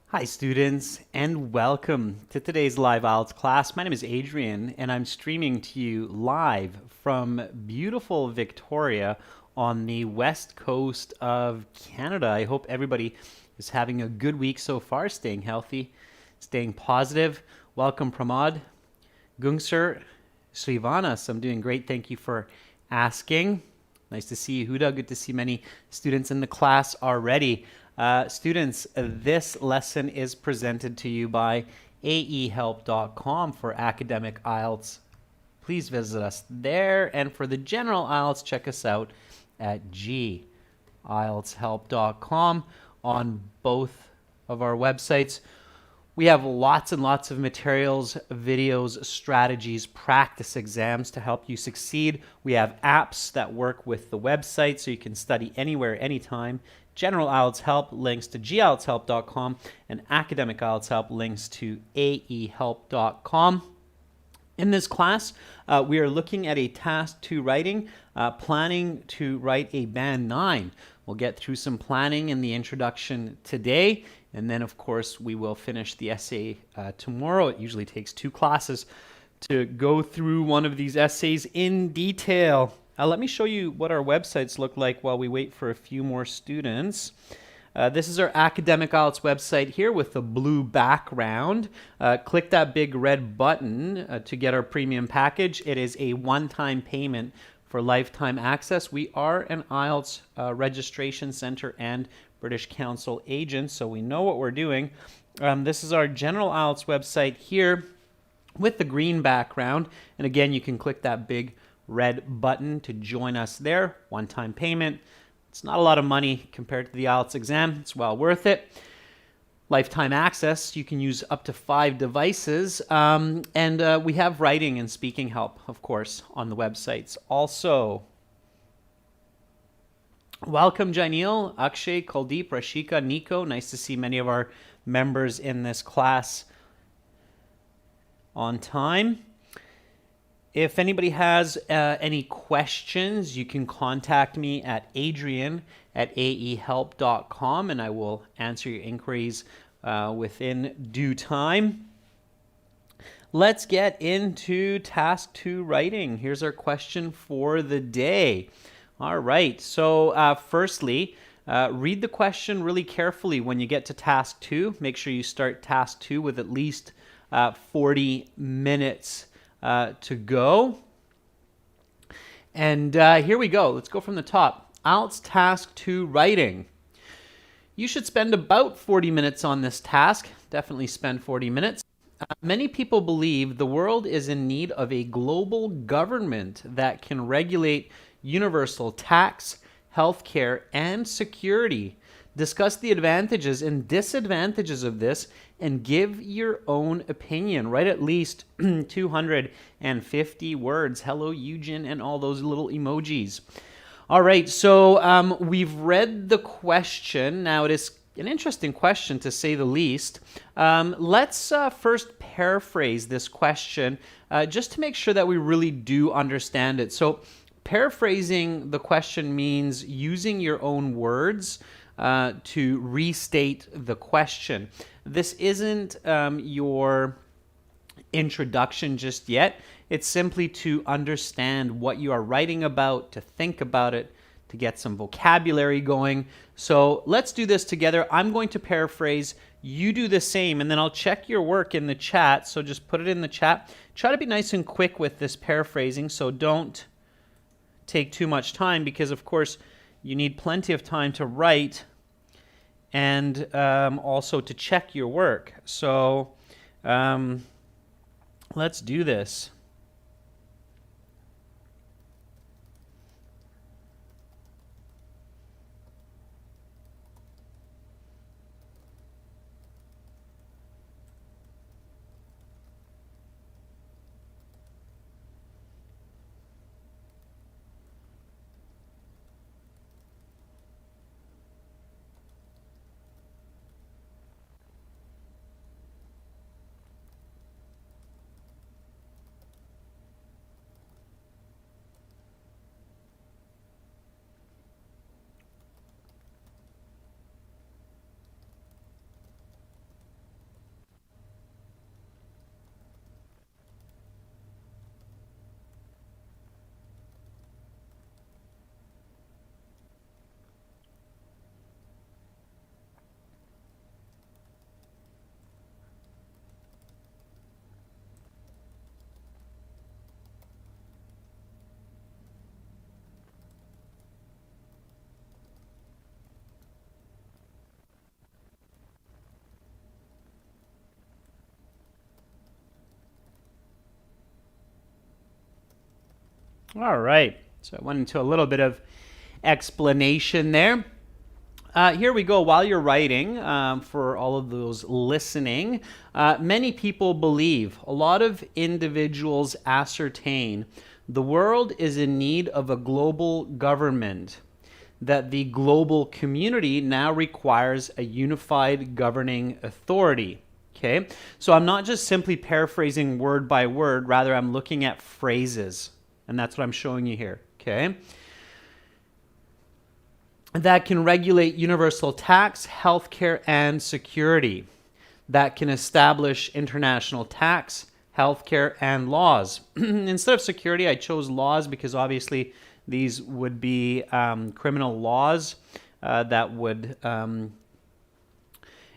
Hi students, and welcome to today's live IELTS class. My name is Adrian and I'm streaming to you live from beautiful Victoria on the west coast of Canada. I hope everybody is having a good week so far, staying healthy, staying positive. Welcome Pramod, Gungsur, Srivanas. I'm doing great, thank you for asking. Nice to see you, Huda. Good to see many students in the class already. Students, this lesson is presented to you by aehelp.com for academic IELTS. Please visit us there. And for the general IELTS, check us out at ieltshelp.com on both of our websites. We have lots and lots of materials, videos, strategies, practice exams to help you succeed. We have apps that work with the website so you can study anywhere, anytime. General IELTS Help links to gieltshelp.com and Academic IELTS Help links to aehelp.com. In this class, we are looking at a task 2 writing, planning to write a band 9. We'll get through some planning in the introduction today, and then of course we will finish the essay tomorrow. It usually takes 2 classes to go through one of these essays in detail. Let me show you what our websites look like while we wait for a few more students. This is our Academic IELTS website here with the blue background. Click that big red button to get our premium package. It is a one-time payment for lifetime access. We are an IELTS registration center and British Council agent, so we know what we're doing. This is our general IELTS website here with the green background. And again, you can click that big red button to join us there. One-time payment. It's not a lot of money compared to the IELTS exam. It's well worth it. Lifetime access. You can use up to 5 devices. And we have writing and speaking help, of course, on the websites. Also, welcome Janil, Akshay, Kuldeep, Rashika, Nico. Nice to see many of our members in this class on time. If anybody has any questions, you can contact me at adrian@aehelp.com and I will answer your inquiries within due time. Let's get into task 2 writing. Here's our question for the day. All right, so firstly, read the question really carefully when you get to task 2. Make sure you start task 2 with at least 40 minutes to go. And here we go. Let's go from the top. IELTS task 2 writing. You should spend about 40 minutes on this task. Definitely spend 40 minutes. Many people believe the world is in need of a global government that can regulate universal tax, healthcare, and security. Discuss the advantages and disadvantages of this and give your own opinion. Write at least 250 words. Hello, Eugen, and all those little emojis. All right, so we've read the question. Now, it is an interesting question, to say the least. Let's first paraphrase this question just to make sure that we really do understand it. So paraphrasing the question means using your own words to restate the question. This isn't your introduction just yet. It's simply to understand what you are writing about, to think about it, to get some vocabulary going. So let's do this together. I'm going to paraphrase. You do the same, and then I'll check your work in the chat. So just put it in the chat. Try to be nice and quick with this paraphrasing, so don't take too much time, because of course you need plenty of time to write and also to check your work. So let's do this. All right. So I went into a little bit of explanation there. Here we go. While you're writing, for all of those listening, many people believe, a lot of individuals ascertain, the world is in need of a global government, that the global community now requires a unified governing authority. Okay, so I'm not just simply paraphrasing word by word, rather I'm looking at phrases, and that's what I'm showing you here. Okay, that can regulate universal tax, healthcare, and security, that can establish international tax, healthcare, and laws. Instead of security, I chose laws because obviously these would be criminal laws that would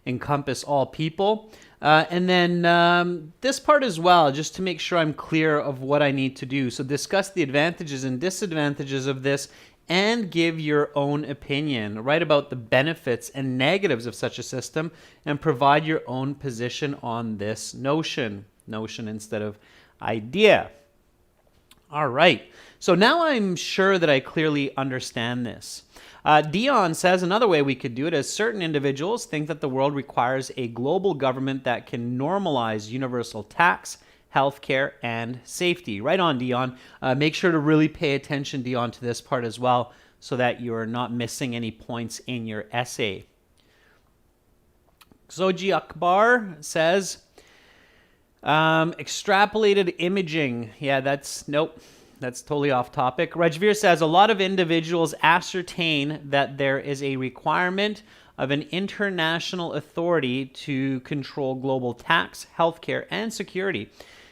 encompass all people. And then this part as well, just to make sure I'm clear of what I need to do. So discuss the advantages and disadvantages of this and give your own opinion. Write about the benefits and negatives of such a system and provide your own position on this notion. Notion instead of idea. All right. So now I'm sure that I clearly understand this. Dion says another way we could do it is certain individuals think that the world requires a global government that can normalize universal tax, healthcare, and safety. Right on, Dion. Make sure to really pay attention, Dion, to this part as well so that you're not missing any points in your essay. Zoji Akbar says, extrapolated imaging. Yeah, nope. That's totally off topic. Regiver says, a lot of individuals ascertain that there is a requirement of an international authority to control global tax, healthcare, and security.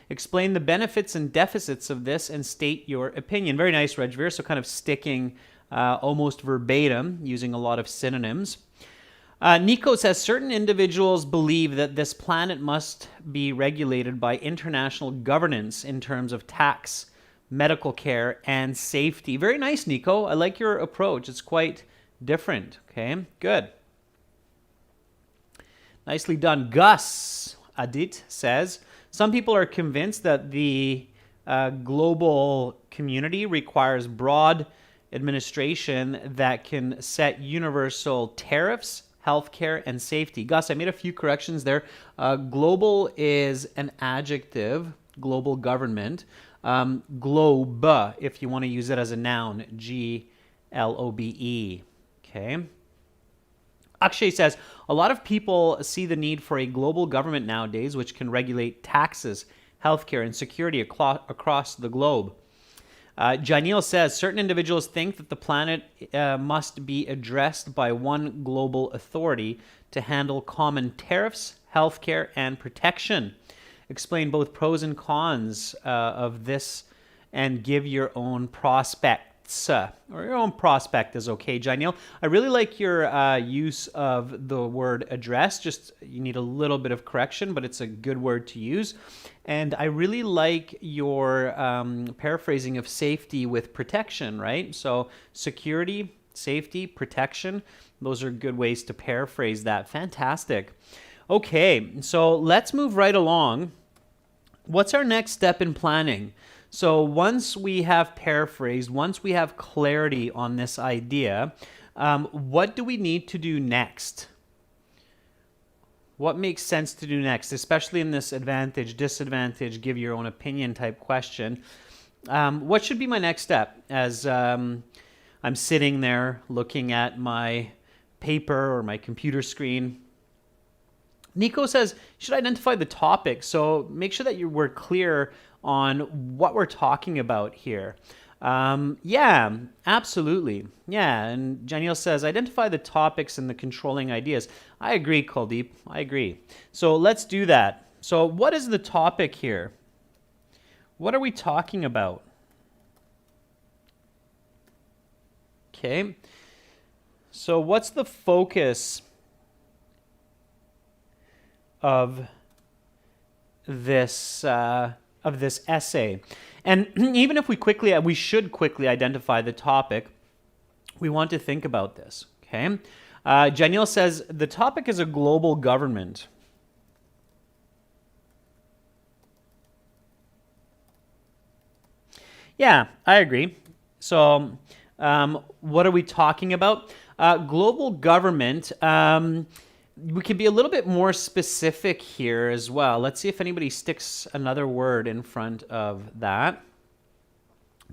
Explain the benefits and deficits of this and state your opinion. Very nice, Regiver. So kind of sticking almost verbatim, using a lot of synonyms. Nico says, certain individuals believe that this planet must be regulated by international governance in terms of tax, medical care, and safety. Very nice, Nico. I like your approach. It's quite different. Okay, good. Nicely done. Gus Adit says, some people are convinced that the global community requires broad administration that can set universal tariffs, healthcare, and safety. Gus, I made a few corrections there. Global is an adjective, global government. Globe, if you want to use it as a noun, Globe. Okay. Akshay says, a lot of people see the need for a global government nowadays which can regulate taxes, healthcare, and security across the globe. Janil says, certain individuals think that the planet must be addressed by one global authority to handle common tariffs, healthcare, and protection. Explain both pros and cons of this and give your own prospects. Or your own prospect is okay, Janil. I really like your use of the word address. Just you need a little bit of correction, but it's a good word to use. And I really like your paraphrasing of safety with protection, right? So security, safety, protection, those are good ways to paraphrase that. Fantastic. Okay, so let's move right along. What's our next step in planning? So once we have paraphrased, once we have clarity on this idea, what do we need to do next? What makes sense to do next, especially in this advantage, disadvantage, give your own opinion type question? What should be my next step as I'm sitting there looking at my paper or my computer screen? Nico says, you should identify the topic. So make sure that we're clear on what we're talking about here. Yeah, absolutely. Yeah, and Janil says, identify the topics and the controlling ideas. I agree, Kuldeep. I agree. So let's do that. So what is the topic here? What are we talking about? Okay. So what's the focus of this essay? And even if we should quickly identify the topic, we want to think about this. Okay. Janil says the topic is a global government. Yeah, I agree. So, what are we talking about? Global government. We can be a little bit more specific here as well. Let's see if anybody sticks another word in front of that.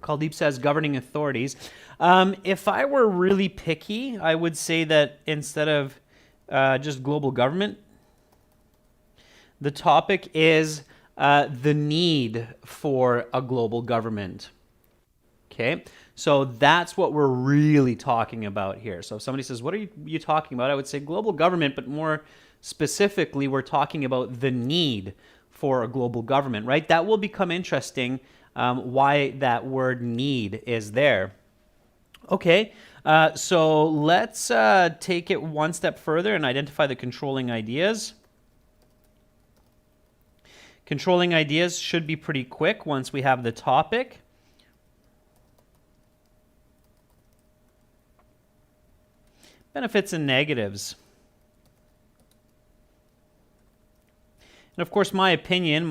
Kuldeep says governing authorities. If I were really picky, I would say that instead of just global government, the topic is the need for a global government. Okay, so that's what we're really talking about here. So if somebody says, what are you talking about? I would say global government, but more specifically, we're talking about the need for a global government, right? That will become interesting, why that word need is there. Okay, so let's take it one step further and identify the controlling ideas. Controlling ideas should be pretty quick once we have the topic. Benefits and negatives. And of course, my opinion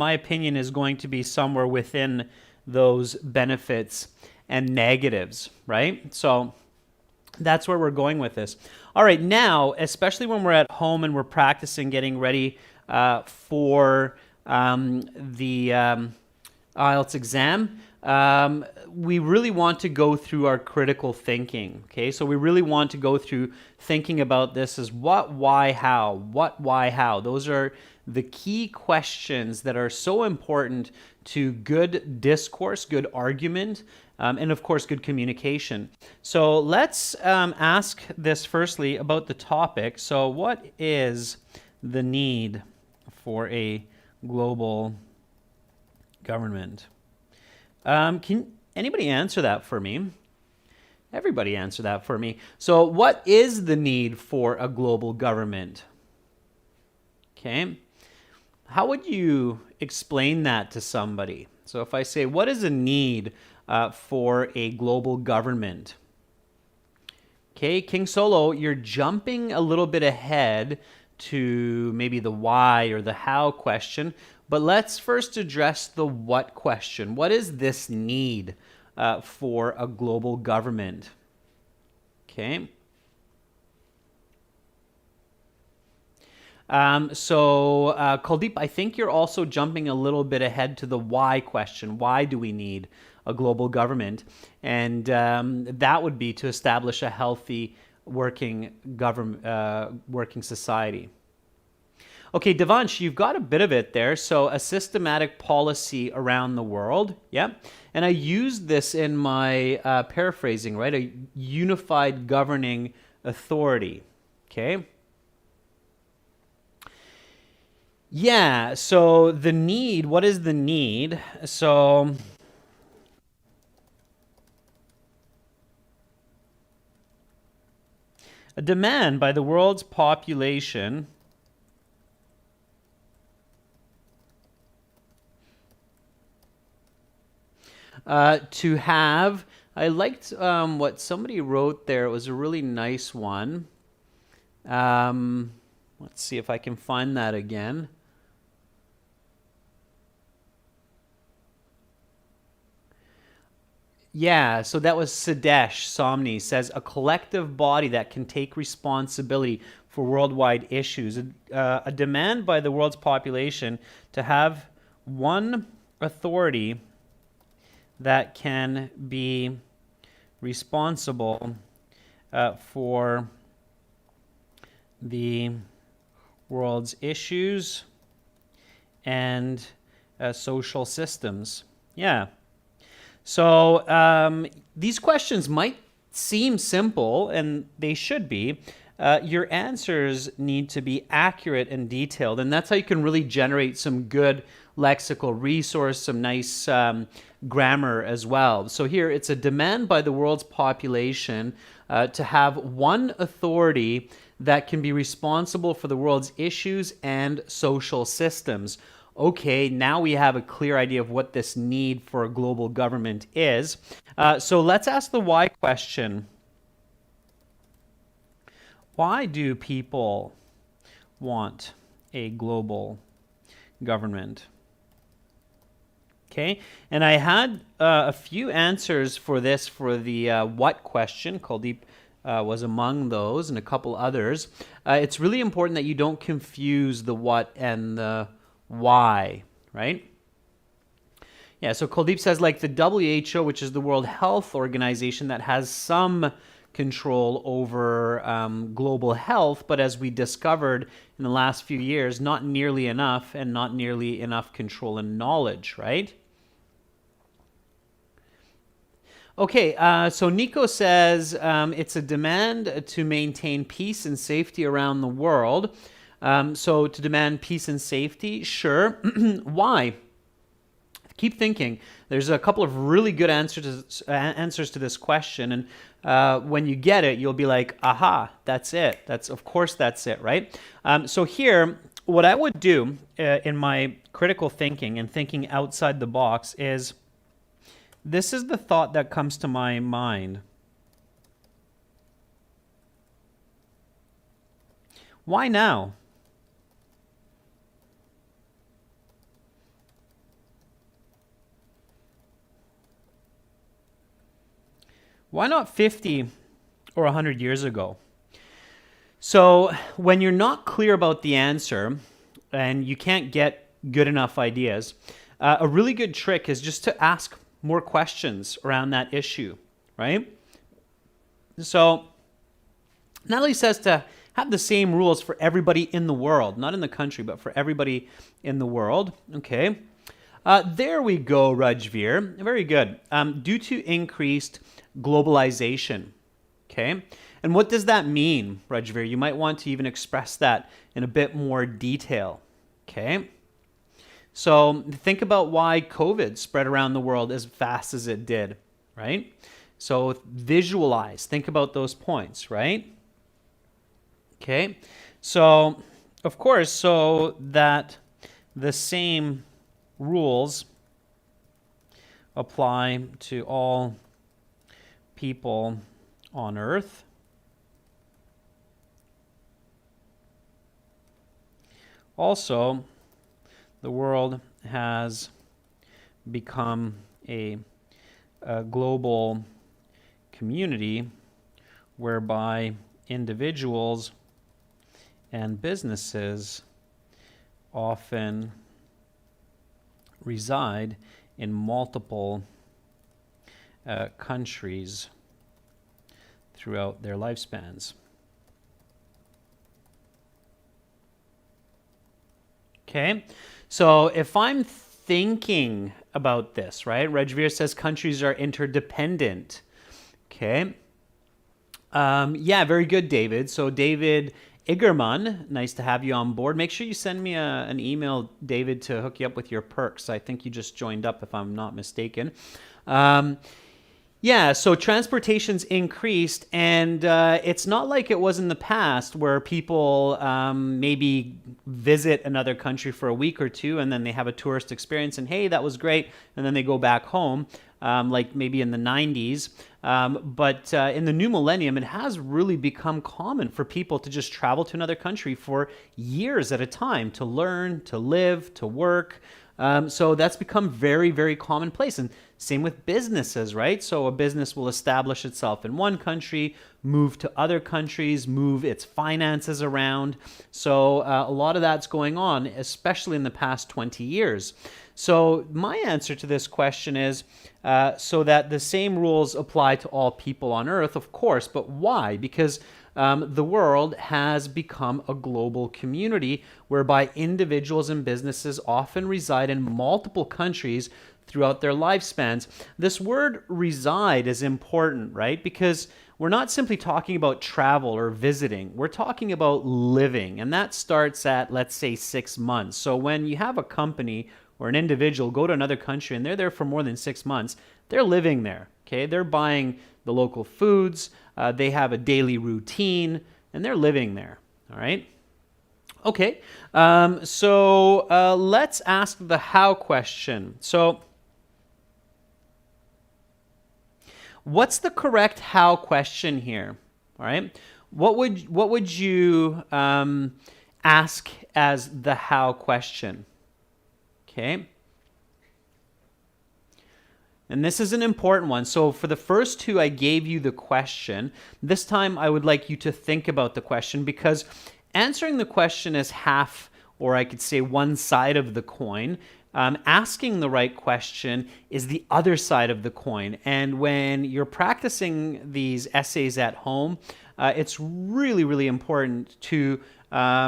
is going to be somewhere within those benefits and negatives, right? So that's where we're going with this. All right, now, especially when we're at home and we're practicing getting ready for the IELTS exam, we really want to go through our critical thinking, okay? So we really want to go through thinking about this as what, why, how. What, why, how. Those are the key questions that are so important to good discourse, good argument, and of course, good communication. So let's ask this firstly about the topic. So what is the need for a global government? Can anybody answer that for me? Everybody answer that for me. So what is the need for a global government? Okay. How would you explain that to somebody? So if I say, what is a need for a global government? Okay, King Solo, you're jumping a little bit ahead to maybe the why or the how question, but let's first address the what question. What is this need for a global government? Okay. Kuldeep, I think you're also jumping a little bit ahead to the why question. Why do we need a global government? And that would be to establish a healthy working working society. Okay, Devansh, you've got a bit of it there. So a systematic policy around the world. Yeah. And I used this in my paraphrasing, right? A unified governing authority. Okay. Yeah, so the need, what is the need? So a demand by the world's population to have, I liked what somebody wrote there. It was a really nice one. Let's see if I can find that again. Yeah, so that was Sadesh Somni says a collective body that can take responsibility for worldwide issues. A demand by the world's population to have one authority that can be responsible for the world's issues and social systems. Yeah. So these questions might seem simple, and they should be. Your answers need to be accurate and detailed, and that's how you can really generate some good lexical resource, some nice grammar as well. So here, it's a demand by the world's population to have one authority that can be responsible for the world's issues and social systems. Okay, now we have a clear idea of what this need for a global government is. So let's ask the why question. Why do people want a global government? Okay, and I had a few answers for this for the what question. Kuldeep was among those, and a couple others. It's really important that you don't confuse the what and the why, right? Yeah, so Kuldeep says, like the WHO, which is the World Health Organization, that has some control over global health, but as we discovered in the last few years, not nearly enough, and not nearly enough control and knowledge, right? Okay, so Nico says it's a demand to maintain peace and safety around the world. So to demand peace and safety, sure. Why? Keep thinking. There's a couple of really good answers to this question, and when you get it, you'll be like, "Aha, that's it. Of course that's it, right?" So here, what I would do in my critical thinking and thinking outside the box is, this is the thought that comes to my mind. Why now? Why not 50 or 100 years ago? So when you're not clear about the answer and you can't get good enough ideas, a really good trick is just to ask more questions around that issue, right? So Natalie says to have the same rules for everybody in the world, not in the country, but for everybody in the world. Okay. There we go, Regiver. Very good. Due to increased globalization. Okay. And what does that mean, Regiver? You might want to even express that in a bit more detail. Okay. So think about why COVID spread around the world as fast as it did, right? So visualize, think about those points, right? Okay. So, of course, so that the same rules apply to all people on Earth. Also, the world has become a global community whereby individuals and businesses often reside in multiple countries throughout their lifespans. Okay, so if I'm thinking about this, right, Regiver says countries are interdependent. Okay, yeah, very good, David. So David Igerman, nice to have you on board. Make sure you send me an email, David, to hook you up with your perks. I think you just joined up, if I'm not mistaken. Yeah, so transportation's increased, and it's not like it was in the past where people maybe visit another country for a week or two and then they have a tourist experience and, hey, that was great, and then they go back home, like maybe in the 90s. But in the new millennium, it has really become common for people to just travel to another country for years at a time to learn, to live, to work. So that's become very, very commonplace. And same with businesses, right? So a business will establish itself in one country, move to other countries, move its finances around. So a lot of that's going on, especially in the past 20 years. So my answer to this question is so that the same rules apply to all people on Earth, of course. But why? Because the world has become a global community whereby individuals and businesses often reside in multiple countries throughout their lifespans. This word reside is important, right? Because we're not simply talking about travel or visiting. We're talking about living, and that starts at, let's say, 6 months. So when you have a company or an individual go to another country and they're there for more than 6 months, they're living there, okay? They're buying the local foods, they have a daily routine, and they're living there, all right? Okay, so let's ask the how question. So what's the correct how question here, all right? What would you ask as the how question? Okay. And this is an important one. So for the first two, I gave you the question. This time, I would like you to think about the question, because answering the question is half, or I could say one side of the coin. Asking the right question is the other side of the coin. And when you're practicing these essays at home, it's really, really important to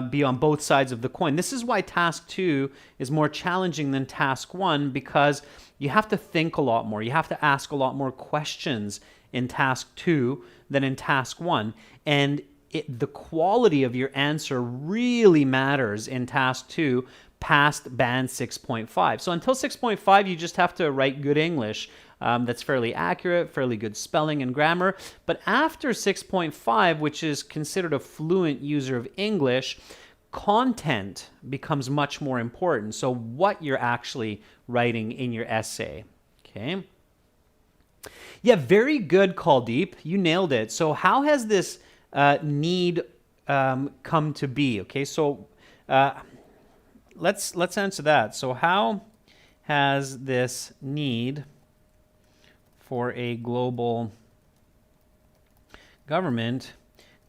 be on both sides of the coin. This is why task 2 is more challenging than task 1, because you have to think a lot more. You have to ask a lot more questions in task 2 than in task 1. And the quality of your answer really matters in task 2 past band 6.5. So until 6.5, you just have to write good English. That's fairly accurate, fairly good spelling and grammar. But after 6.5, which is considered a fluent user of English, content becomes much more important. So what you're actually writing in your essay. Okay. Yeah, very good, Kaldeep. You nailed it. So how has this need come to be? Okay, so let's answer that. So how has this need for a global government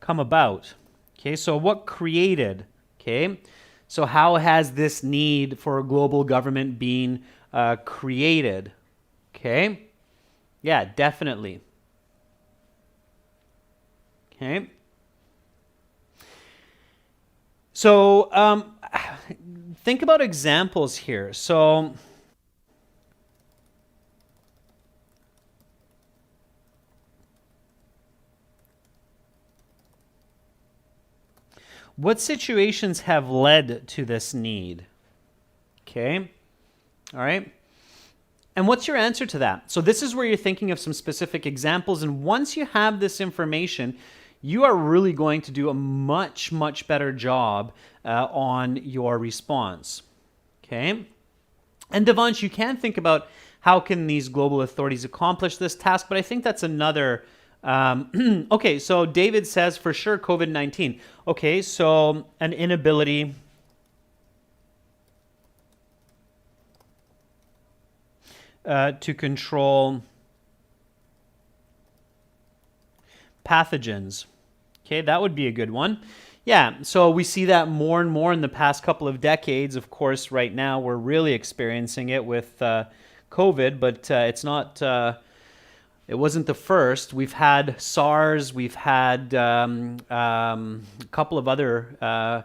come about? Okay, so what created? Okay, so how has this need for a global government been created? Okay, yeah, definitely. Okay. So think about examples here. So what situations have led to this need? Okay. All right. And what's your answer to that? So this is where you're thinking of some specific examples. And once you have this information, you are really going to do a much, much better job on your response. Okay. And Devansh, you can think about how can these global authorities accomplish this task, but I think that's another. Okay, so David says for sure COVID-19. Okay, so an inability to control pathogens. Okay, that would be a good one. Yeah, so we see that more and more in the past couple of decades. Of course, right now we're really experiencing it with COVID, but it's not. It wasn't the first. We've had SARS. We've had a couple of other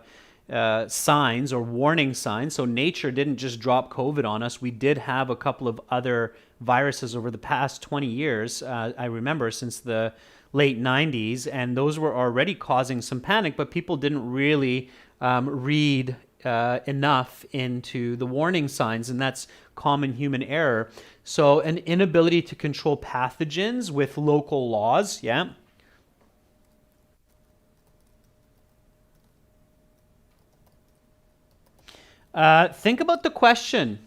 signs or warning signs. So nature didn't just drop COVID on us. We did have a couple of other viruses over the past 20 years. I remember since the late 90s, and those were already causing some panic, but people didn't really read enough into the warning signs, and that's common human error. So an inability to control pathogens with local laws, yeah. Think about the question.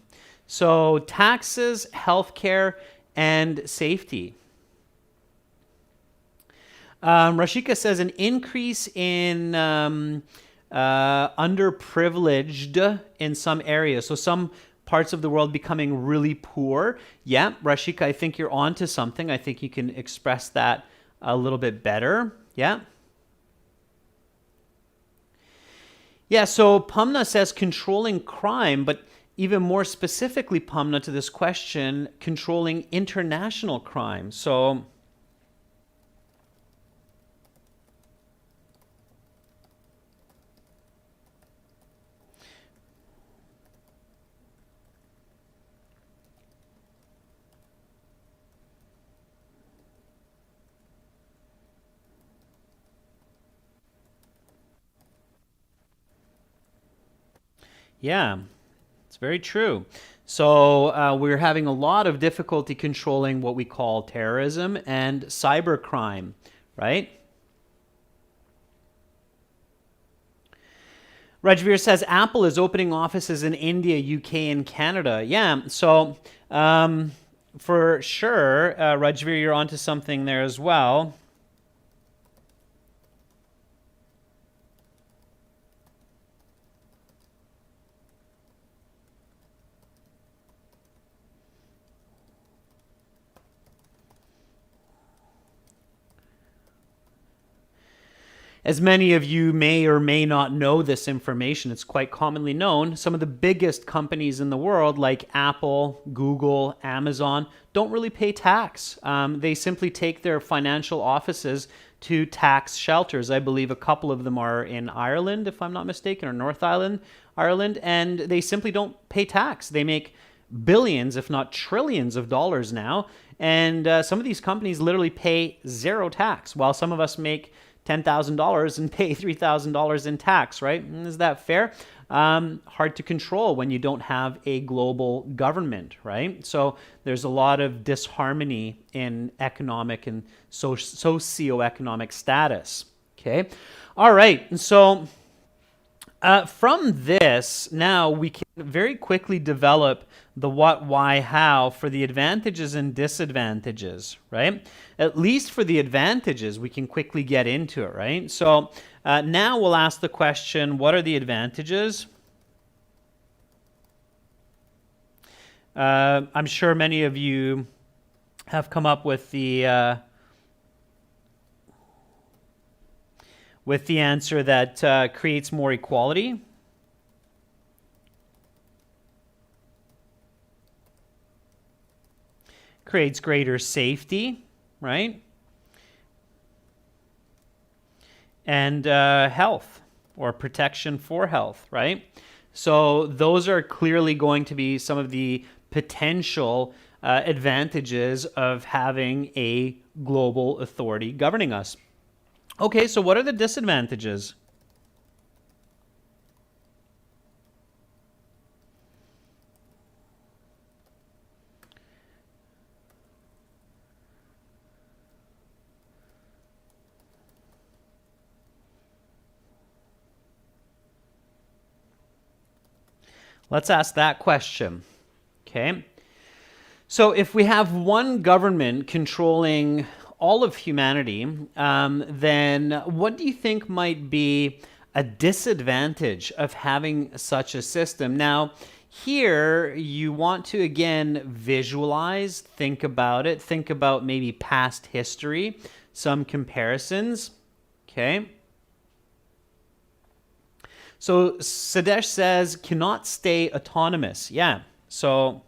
So taxes, healthcare, and safety. Rashika says an increase in underprivileged in some areas. So some parts of the world becoming really poor. Yeah, Rashika, I think you're onto something. I think you can express that a little bit better. Yeah. Yeah, so Pumna says controlling crime, but even more specifically, Pumna, to this question, controlling international crime. So yeah, it's very true. So we're having a lot of difficulty controlling what we call terrorism and cybercrime, right? Regiver says Apple is opening offices in India, UK, and Canada. Yeah, so for sure, Regiver, you're onto something there as well. As many of you may or may not know this information, it's quite commonly known. Some of the biggest companies in the world, like Apple, Google, Amazon, don't really pay tax. They simply take their financial offices to tax shelters. I believe a couple of them are in Ireland, if I'm not mistaken, or North Ireland, and they simply don't pay tax. They make billions, if not trillions of dollars now, and some of these companies literally pay zero tax, while some of us make $10,000 and pay $3,000 in tax, right? Is that fair? Hard to control when you don't have a global government, right? So there's a lot of disharmony in economic and socioeconomic status, okay? All right, and so from this, now we can very quickly develop the what, why, how for the advantages and disadvantages, right? At least for the advantages, we can quickly get into it, right? So now we'll ask the question, what are the advantages? I'm sure many of you have come up with the answer that creates more equality. Creates greater safety, right? And health or protection for health, right? So those are clearly going to be some of the potential advantages of having a global authority governing us. Okay, so what are the disadvantages? Let's ask that question, okay? So if we have one government controlling all of humanity, then what do you think might be a disadvantage of having such a system? Now, here you want to, again, visualize, think about it, think about maybe past history, some comparisons, okay? So Sadesh says, cannot stay autonomous. Yeah, so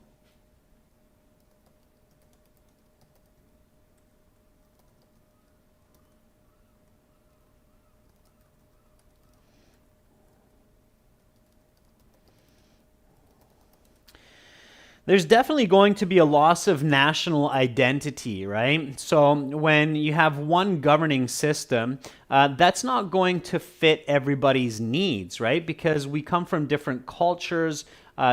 there's definitely going to be a loss of national identity, right? So when you have one governing system, that's not going to fit everybody's needs, right? Because we come from different cultures,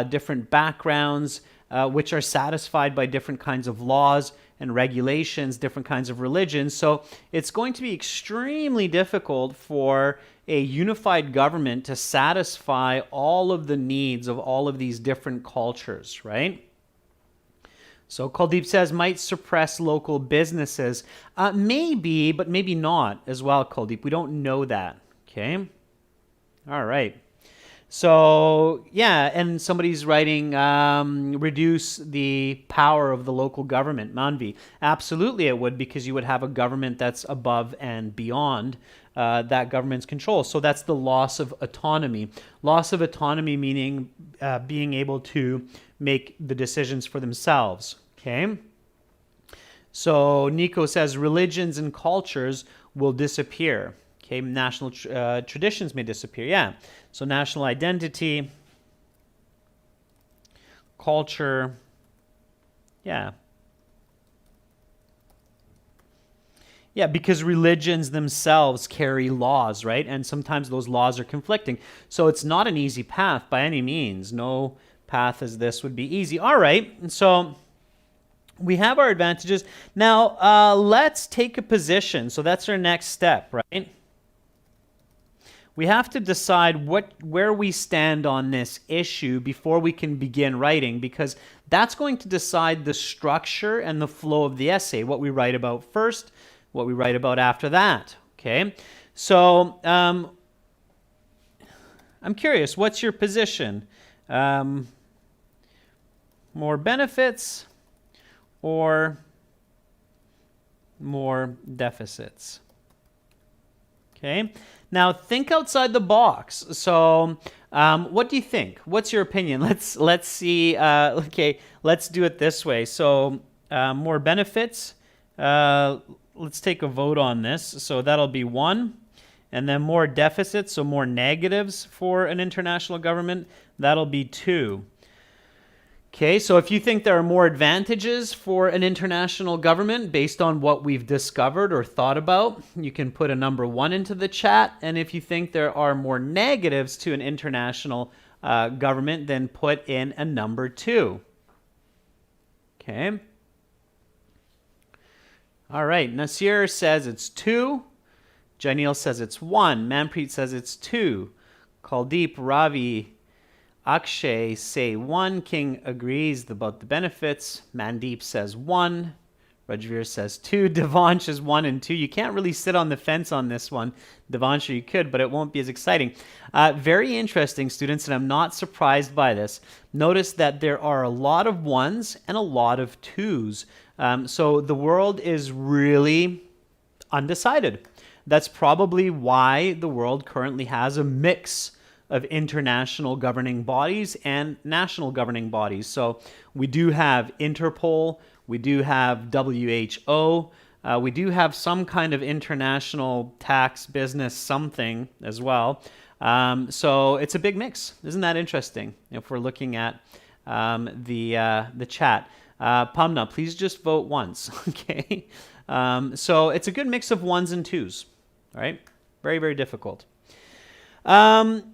different backgrounds, which are satisfied by different kinds of laws and regulations, different kinds of religions. So it's going to be extremely difficult for a unified government to satisfy all of the needs of all of these different cultures, right? So Kuldeep says, might suppress local businesses. Maybe, but maybe not as well, Kuldeep. We don't know that, okay? All right. So, yeah, and somebody's writing, reduce the power of the local government, Manvi. Absolutely it would, because you would have a government that's above and beyond that government's control. So that's the loss of autonomy. Loss of autonomy meaning being able to make the decisions for themselves, okay? So Nico says religions and cultures will disappear. Okay, national traditions may disappear. Yeah, so national identity, culture, yeah. Yeah, because religions themselves carry laws, right? And sometimes those laws are conflicting. So it's not an easy path by any means. No path as this would be easy. All right, and so we have our advantages. Now, let's take a position. So that's our next step, right? We have to decide where we stand on this issue before we can begin writing, because that's going to decide the structure and the flow of the essay, what we write about first, what we write about after that, okay? So I'm curious, what's your position? More benefits or more deficits? Okay. Now think outside the box. So what do you think? What's your opinion? Let's see. Okay, let's do it this way. So more benefits. Let's take a vote on this. So that'll be 1. And then more deficits, so more negatives for an international government, that'll be 2. Okay, so if you think there are more advantages for an international government based on what we've discovered or thought about, you can put a number 1 into the chat. And if you think there are more negatives to an international government, then put in a number 2. Okay. All right, Nasir says it's 2. Janil says it's 1. Manpreet says it's 2. Kuldeep, Ravi, Akshay say 1. King agrees about the benefits. Mandeep says 1. Regiver says 2. Devansh is 1 and 2. You can't really sit on the fence on this one. Devansh, you could, but it won't be as exciting. Very interesting, students, and I'm not surprised by this. Notice that there are a lot of 1s and a lot of 2s. So the world is really undecided. That's probably why the world currently has a mix of international governing bodies and national governing bodies. So we do have Interpol, we do have WHO, we do have some kind of international tax business something as well. So it's a big mix. Isn't that interesting? If we're looking at the chat. Pamna, please just vote once, okay? So it's a good mix of 1s and 2s. All right, very, very difficult. I'm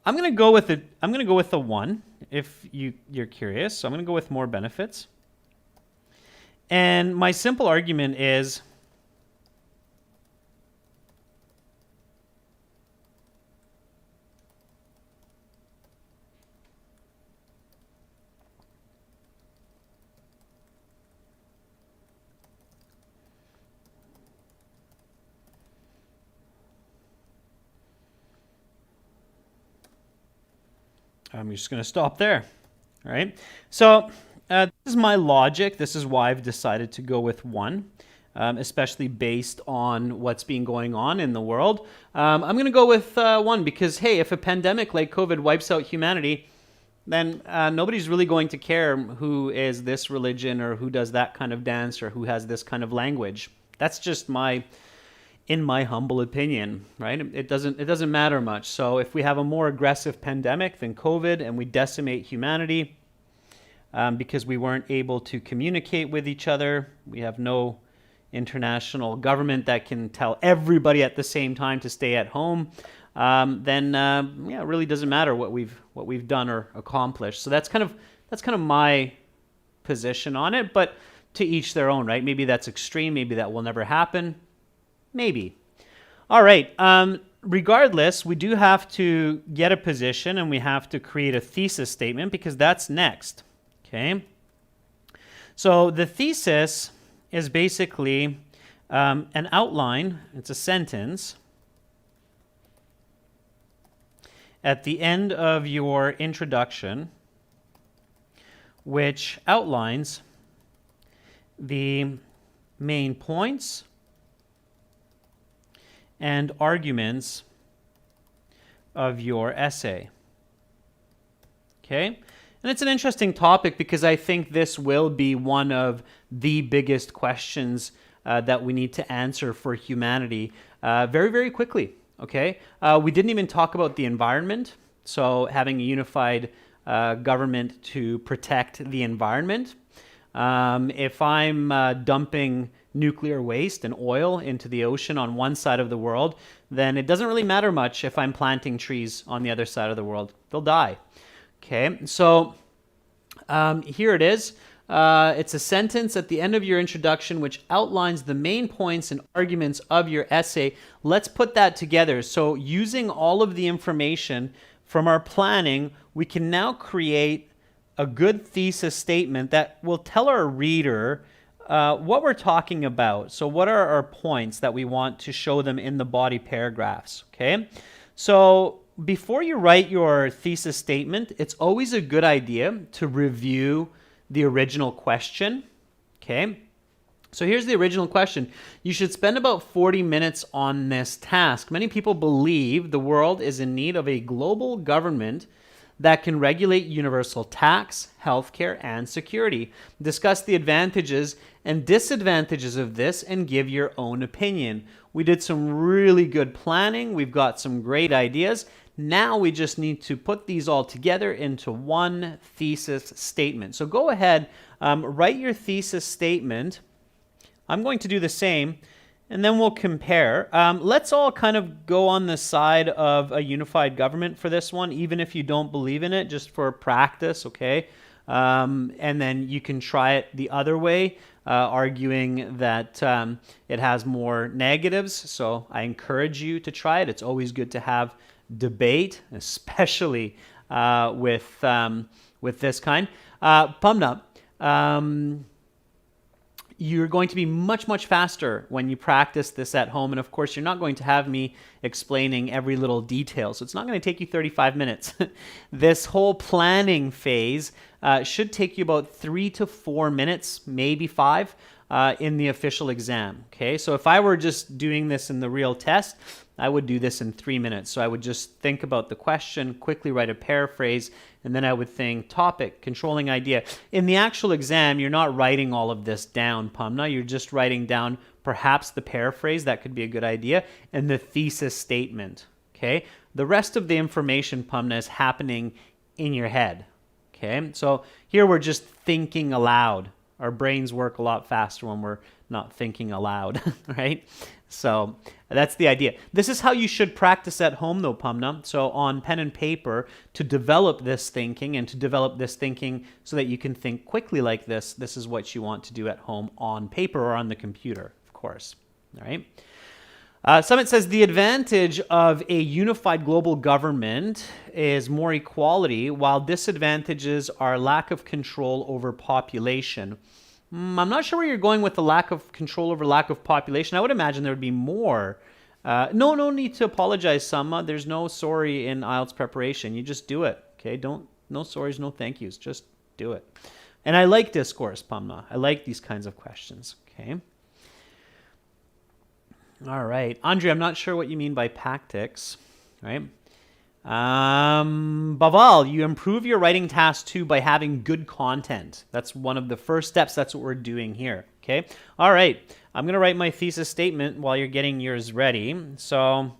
gonna go with the 1 if you're curious. So I'm gonna go with more benefits. And my simple argument is I'm just going to stop there. All right. So this is my logic. This is why I've decided to go with 1, especially based on what's been going on in the world. I'm going to go with 1 because, hey, if a pandemic like COVID wipes out humanity, then nobody's really going to care who is this religion or who does that kind of dance or who has this kind of language. That's just in my humble opinion, right? It doesn't matter much. So if we have a more aggressive pandemic than COVID and we decimate humanity because we weren't able to communicate with each other, we have no international government that can tell everybody at the same time to stay at home, then yeah, it really doesn't matter what we've done or accomplished. So that's kind of my position on it, but to each their own, right? Maybe that's extreme, maybe that will never happen. Maybe. All right. Regardless, we do have to get a position and we have to create a thesis statement because that's next. Okay. So the thesis is basically an outline. It's a sentence at the end of your introduction which outlines the main points and arguments of your essay. Okay? And it's an interesting topic because I think this will be one of the biggest questions that we need to answer for humanity very, very quickly. Okay? We didn't even talk about the environment. So having a unified government to protect the environment. If I'm dumping nuclear waste and oil into the ocean on one side of the world, then it doesn't really matter much if I'm planting trees on the other side of the world. They'll die. Okay, so here it is. It's a sentence at the end of your introduction which outlines the main points and arguments of your essay. Let's put that together. So using all of the information from our planning, we can now create a good thesis statement that will tell our reader what we're talking about. So what are our points that we want to show them in the body paragraphs, okay? So before you write your thesis statement, it's always a good idea to review the original question, okay? So here's the original question. You should spend about 40 minutes on this task. Many people believe the world is in need of a global government that can regulate universal tax, healthcare, and security. Discuss the advantages and disadvantages of this and give your own opinion. We did some really good planning. We've got some great ideas. Now we just need to put these all together into one thesis statement. So go ahead, write your thesis statement. I'm going to do the same, and then we'll compare. Let's all kind of go on the side of a unified government for this one, even if you don't believe in it, just for practice, okay? And then you can try it the other way, arguing that it has more negatives. So I encourage you to try it. It's always good to have debate, especially with this kind. Pumna, you're going to be much, much faster when you practice this at home. And of course, you're not going to have me explaining every little detail. So it's not going to take you 35 minutes. This whole planning phase should take you about 3 to 4 minutes, maybe 5, in the official exam. Okay, so if I were just doing this in the real test, I would do this in 3 minutes. So I would just think about the question, quickly write a paraphrase, and then I would think topic, controlling idea. In the actual exam, you're not writing all of this down, Pumna. You're just writing down perhaps the paraphrase, that could be a good idea, and the thesis statement. Okay, the rest of the information, Pumna, is happening in your head. Okay, so here we're just thinking aloud. Our brains work a lot faster when we're not thinking aloud, right? So that's the idea. This is how you should practice at home though, Pumna. So on pen and paper, to develop this thinking and to develop this thinking so that you can think quickly like this is what you want to do at home on paper or on the computer, of course, all right? Summit says the advantage of a unified global government is more equality, while disadvantages are lack of control over population. I'm not sure where you're going with the lack of control over lack of population. I would imagine there would be more. No need to apologize, Sama. There's no sorry in IELTS preparation. You just do it, okay? No sorries, no thank yous. Just do it. And I like discourse, Pumna. I like these kinds of questions, okay? All right. Andre, I'm not sure what you mean by tactics, right? Baval, you improve your writing task too by having good content. That's one of the first steps. That's what we're doing here, okay? All right. I'm going to write my thesis statement while you're getting yours ready. So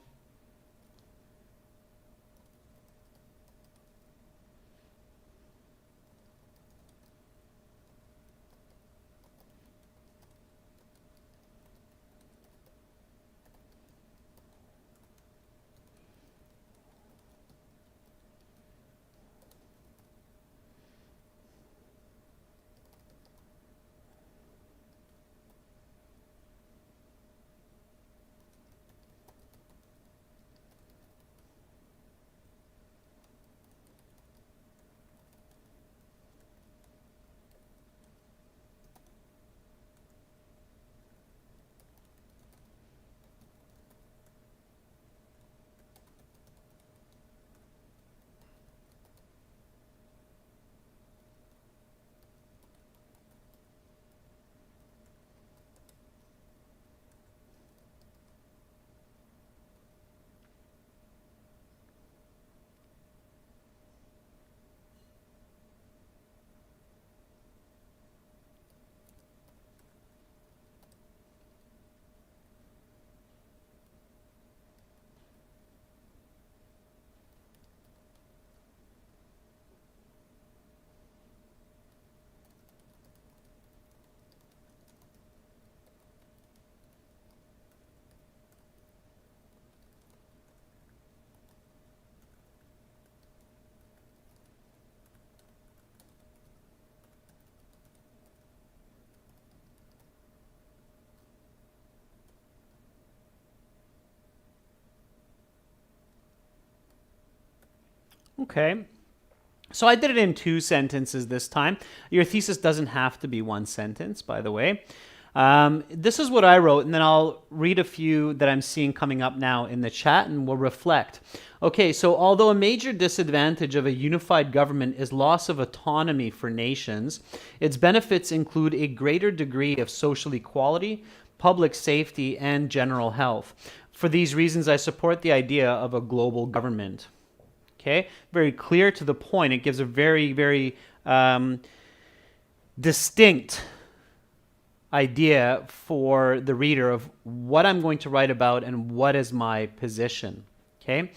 okay. So I did it in 2 sentences this time. Your thesis doesn't have to be 1 sentence, by the way. This is what I wrote, and then I'll read a few that I'm seeing coming up now in the chat, and we'll reflect. Okay, so although a major disadvantage of a unified government is loss of autonomy for nations, its benefits include a greater degree of social equality, public safety, and general health. For these reasons, I support the idea of a global government. Okay, very clear to the point. It gives a very, very distinct idea for the reader of what I'm going to write about and what is my position. Okay.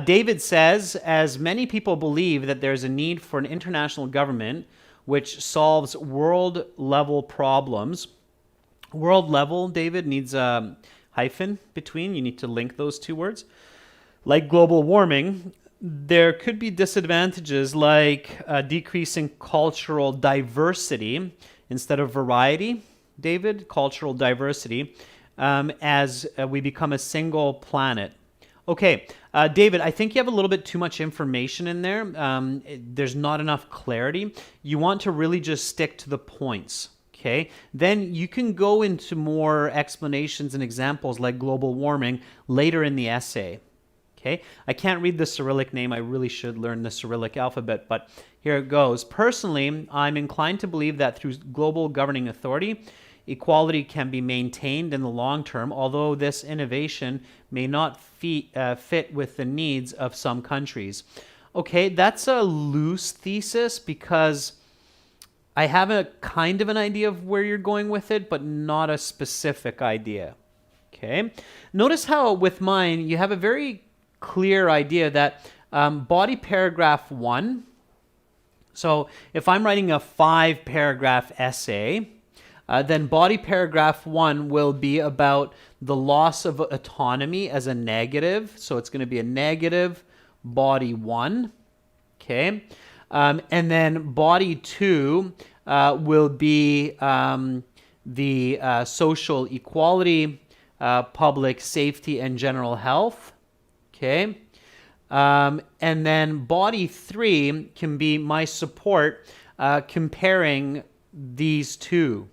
David says, as many people believe that there's a need for an international government which solves world-level problems. World level, David, needs a hyphen between. You need to link those two words. Like global warming, there could be disadvantages like decreasing cultural diversity instead of variety, David, cultural diversity, as we become a single planet. Okay, David, I think you have a little bit too much information in there. There's not enough clarity. You want to really just stick to the points. Okay, then you can go into more explanations and examples like global warming later in the essay. Okay, I can't read the Cyrillic name. I really should learn the Cyrillic alphabet, but here it goes. Personally, I'm inclined to believe that through global governing authority, equality can be maintained in the long term, although this innovation may not fit with the needs of some countries. Okay, that's a loose thesis because I have a kind of an idea of where you're going with it, but not a specific idea. Okay, notice how with mine, you have a very clear idea that body paragraph 1, so if I'm writing a 5-paragraph essay, then body paragraph 1 will be about the loss of autonomy as a negative. So it's going to be a negative body 1. Okay. And then body 2 will be the social equality, public safety, and general health. Okay. And then body 3 can be my support comparing these two.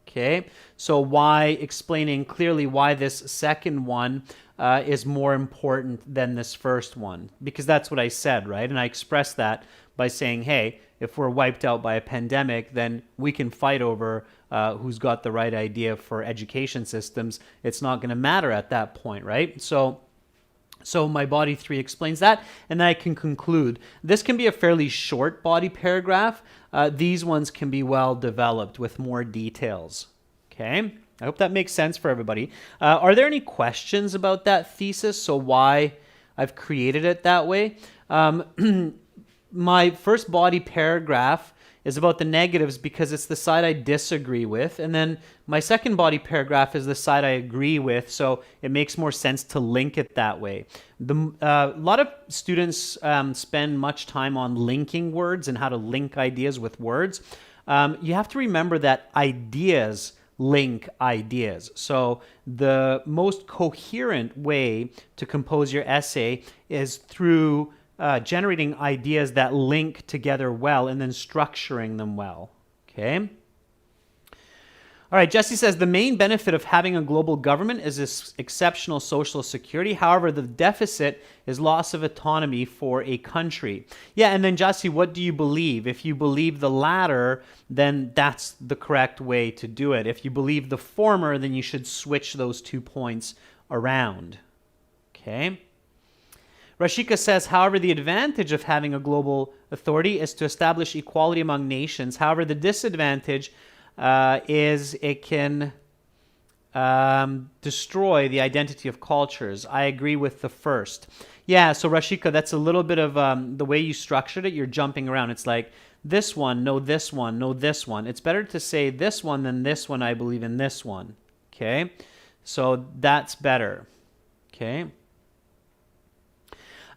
Okay, so why explaining clearly why this second one is more important than this first one, because that's what I said, right? And I expressed that by saying, hey, if we're wiped out by a pandemic, then we can fight over who's got the right idea for education systems. It's not going to matter at that point, right? So my body 3 explains that, and then I can conclude. This can be a fairly short body paragraph. These ones can be well developed with more details. Okay, I hope that makes sense for everybody. Are there any questions about that thesis? So why I've created it that way? My first body paragraph is about the negatives because it's the side I disagree with. And then my second body paragraph is the side I agree with. So it makes more sense to link it that way. A lot of students spend much time on linking words and how to link ideas with words. You have to remember that ideas link ideas. So the most coherent way to compose your essay is through generating ideas that link together well and then structuring them well. Okay. All right, Jesse says the main benefit of having a global government is this exceptional social security. However, the deficit is loss of autonomy for a country. Yeah, and then Jesse, what do you believe? If you believe the latter, then that's the correct way to do it. If you believe the former, then you should switch those 2 points around. Okay. Rashika says, however, the advantage of having a global authority is to establish equality among nations. However, the disadvantage is it can destroy the identity of cultures. I agree with the first. Yeah, so Rashika, that's a little bit of the way you structured it. You're jumping around. It's like this one, no this one, no this one. It's better to say this one than this one. I believe in this one. Okay, so that's better. Okay.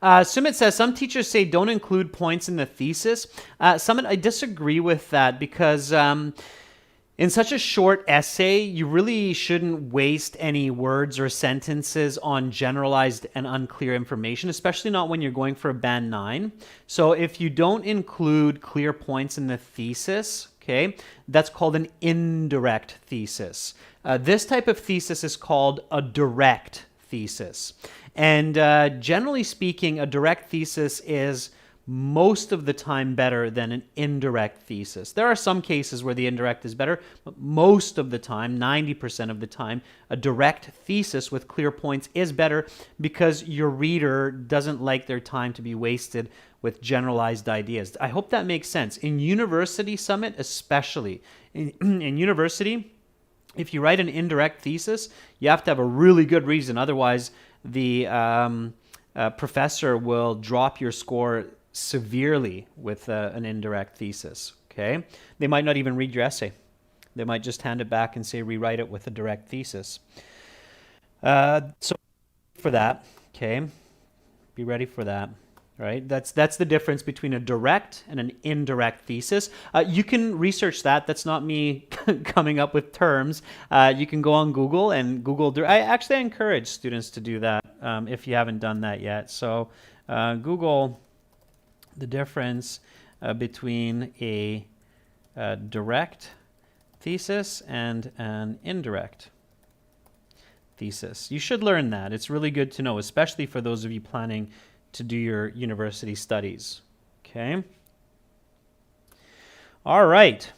Sumit says, some teachers say don't include points in the thesis. Sumit, I disagree with that because in such a short essay, you really shouldn't waste any words or sentences on generalized and unclear information, especially not when you're going for a band 9. So if you don't include clear points in the thesis, Okay, that's called an indirect thesis. This type of thesis is called a direct thesis. And generally speaking, a direct thesis is most of the time better than an indirect thesis. There are some cases where the indirect is better, but most of the time, 90% of the time, a direct thesis with clear points is better because your reader doesn't like their time to be wasted with generalized ideas. I hope that makes sense. In University Summit, especially, in university, if you write an indirect thesis, you have to have a really good reason. Otherwise, the professor will drop your score severely with an indirect thesis. Okay, they might not even read your essay. They might just hand it back and say rewrite it with a direct thesis. So for that, okay, be ready for that. Right, that's the difference between a direct and an indirect thesis. You can research that. That's not me coming up with terms. You can go on Google and Google. I encourage students to do that if you haven't done that yet. So Google the difference between a direct thesis and an indirect thesis. You should learn that. It's really good to know, especially for those of you planning to do your university studies. Okay. All right.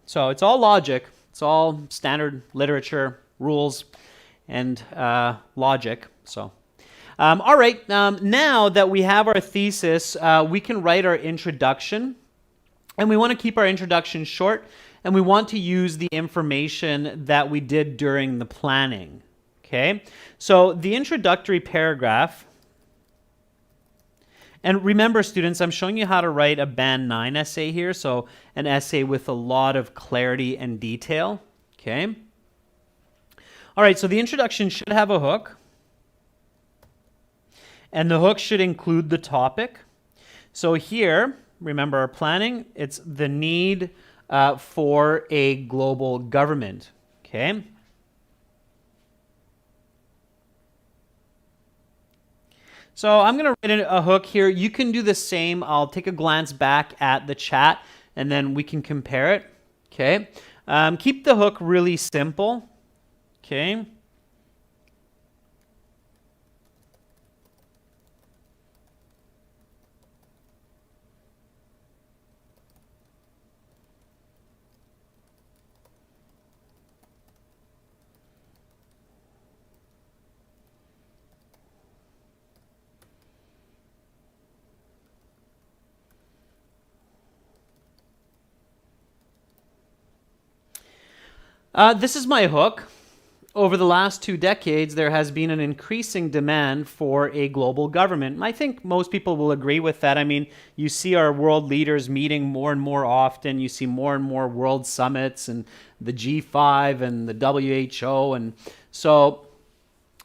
So it's all logic. It's all standard literature, rules, and logic. So, all right. Now that we have our thesis, we can write our introduction. And we want to keep our introduction short. And we want to use the information that we did during the planning. Okay. So the introductory paragraph. And remember, students, I'm showing you how to write a Band 9 essay here, so an essay with a lot of clarity and detail, okay? All right, so the introduction should have a hook, and the hook should include the topic. So here, remember our planning, it's the need for a global government, okay? So I'm going to write a hook here. You can do the same. I'll take a glance back at the chat, and then we can compare it. Okay. Keep the hook really simple. Okay. This is my hook. Over the last 2 decades, there has been an increasing demand for a global government. And I think most people will agree with that. I mean, you see our world leaders meeting more and more often. You see more and more world summits and the G5 and the WHO. And so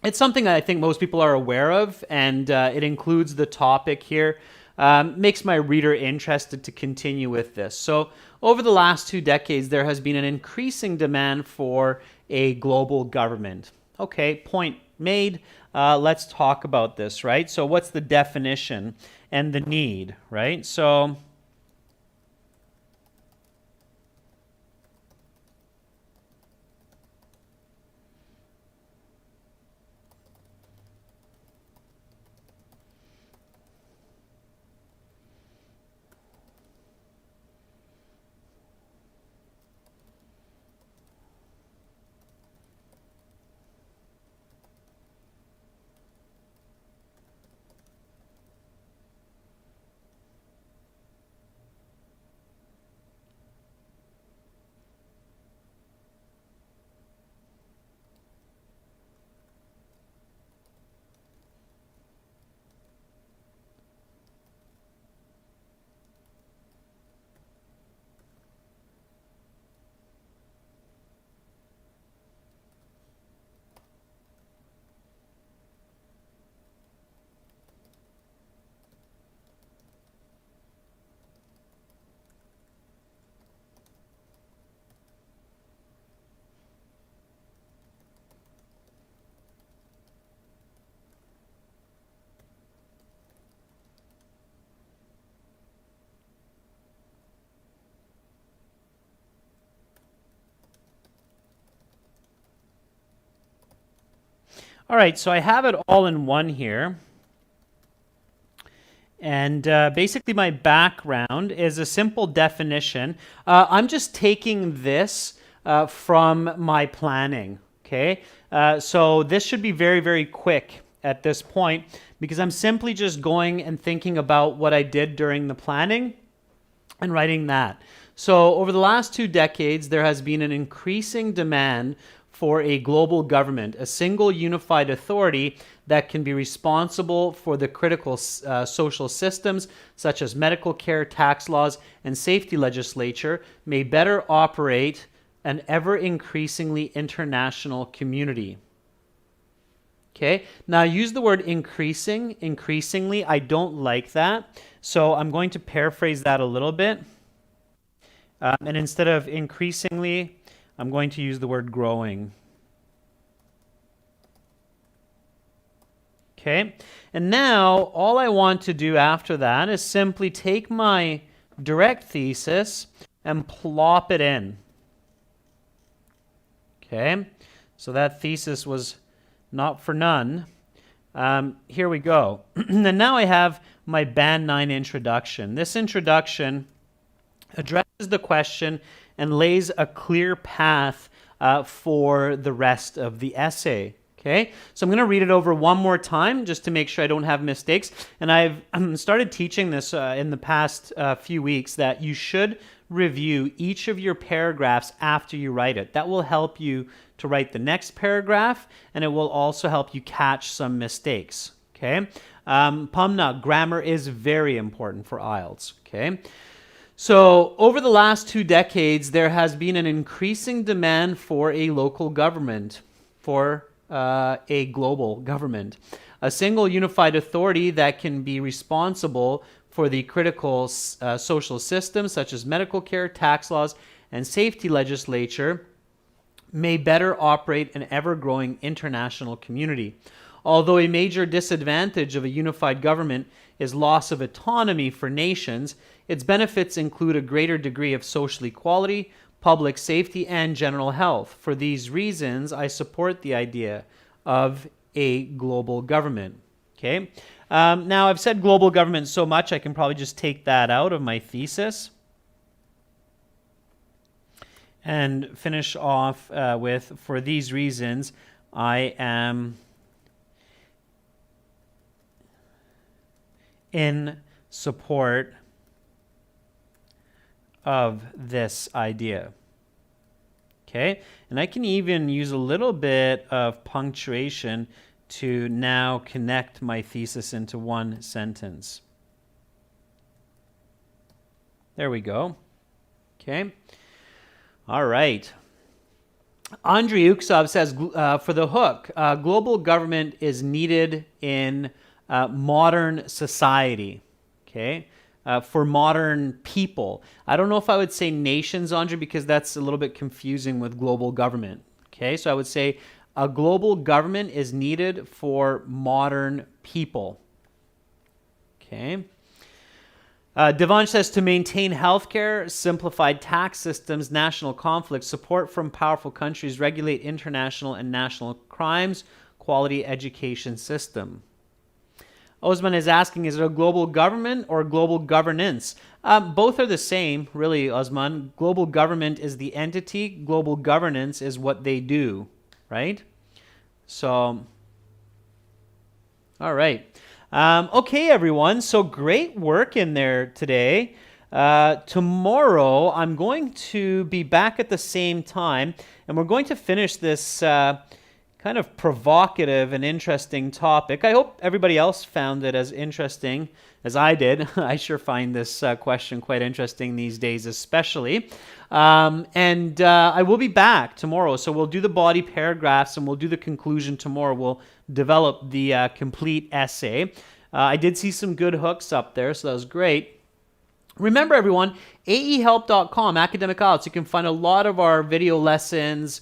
it's something that I think most people are aware of, and it includes the topic here. Makes my reader interested to continue with this. So over the last 2 decades, there has been an increasing demand for a global government. Okay, point made. Let's talk about this, right? So what's the definition and the need, right? So All right, so I have it all in one here. And basically my background is a simple definition. I'm just taking this from my planning, okay? So this should be very, very quick at this point because I'm simply just going and thinking about what I did during the planning and writing that. So over the last 2 decades, there has been an increasing demand for a global government, a single unified authority that can be responsible for the critical social systems such as medical care, tax laws, and safety legislature may better operate an ever-increasingly international community. Okay, now use the word increasingly. I don't like that. So I'm going to paraphrase that a little bit. And instead of increasingly, I'm going to use the word growing. Okay, and now all I want to do after that is simply take my direct thesis and plop it in. Okay, so that thesis was not for none. Here we go. And now I have my Band 9 introduction. This introduction addresses the question and lays a clear path for the rest of the essay. Okay, so I'm going to read it over one more time just to make sure I don't have mistakes. And I've started teaching this in the past few weeks that you should review each of your paragraphs after you write it. That will help you to write the next paragraph, and it will also help you catch some mistakes. Okay, Pumna, grammar is very important for IELTS. Okay. So over the last 2 decades, there has been an increasing demand for a local government, for a global government, a single unified authority that can be responsible for the critical social systems such as medical care, tax laws, and safety legislature may better operate an ever-growing international community. Although a major disadvantage of a unified government is loss of autonomy for nations, its benefits include a greater degree of social equality, public safety, and general health. For these reasons, I support the idea of a global government. Okay. Now, I've said global government so much, I can probably just take that out of my thesis and finish off with, for these reasons, I am in support of this idea. Okay, and I can even use a little bit of punctuation to now connect my thesis into one sentence. There we go. Okay. All right. Andrei Uksov says, for the hook, global government is needed in modern society. Okay. For modern people. I don't know if I would say nations, Andre, because that's a little bit confusing with global government. Okay, so I would say a global government is needed for modern people. Okay. Devansh says to maintain healthcare, simplified tax systems, national conflicts, support from powerful countries, regulate international and national crimes, quality education system. Osman is asking, is it a global government or global governance? Both are the same, really, Osman. Global government is the entity. Global governance is what they do, right? So, all right. Okay, everyone. So great work in there today. Tomorrow, I'm going to be back at the same time, and we're going to finish this kind of provocative and interesting topic. I hope everybody else found it as interesting as I did. I sure find this question quite interesting these days, especially. And I will be back tomorrow. So we'll do the body paragraphs and we'll do the conclusion tomorrow. We'll develop the complete essay. I did see some good hooks up there, so that was great. Remember, everyone, aehelp.com, Academic IELTS. You can find a lot of our video lessons,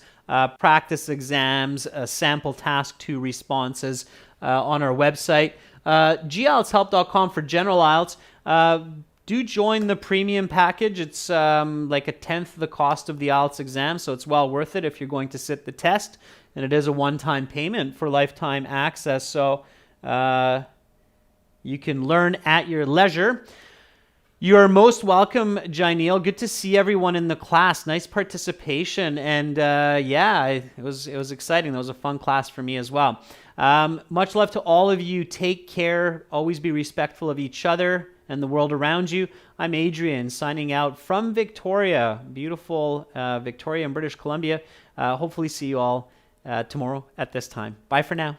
practice exams, sample task 2 responses on our website. GIELTShelp.com for general IELTS. Do join the premium package. It's like 1/10 the cost of the IELTS exam, so it's well worth it if you're going to sit the test. and it is a one-time payment for lifetime access. So you can learn at your leisure. You are most welcome, Jaineel. Good to see everyone in the class. Nice participation, and yeah, it was exciting. That was a fun class for me as well. Much love to all of you. Take care. Always be respectful of each other and the world around you. I'm Adrian, signing out from Victoria, beautiful Victoria in British Columbia. Hopefully see you all tomorrow at this time. Bye for now.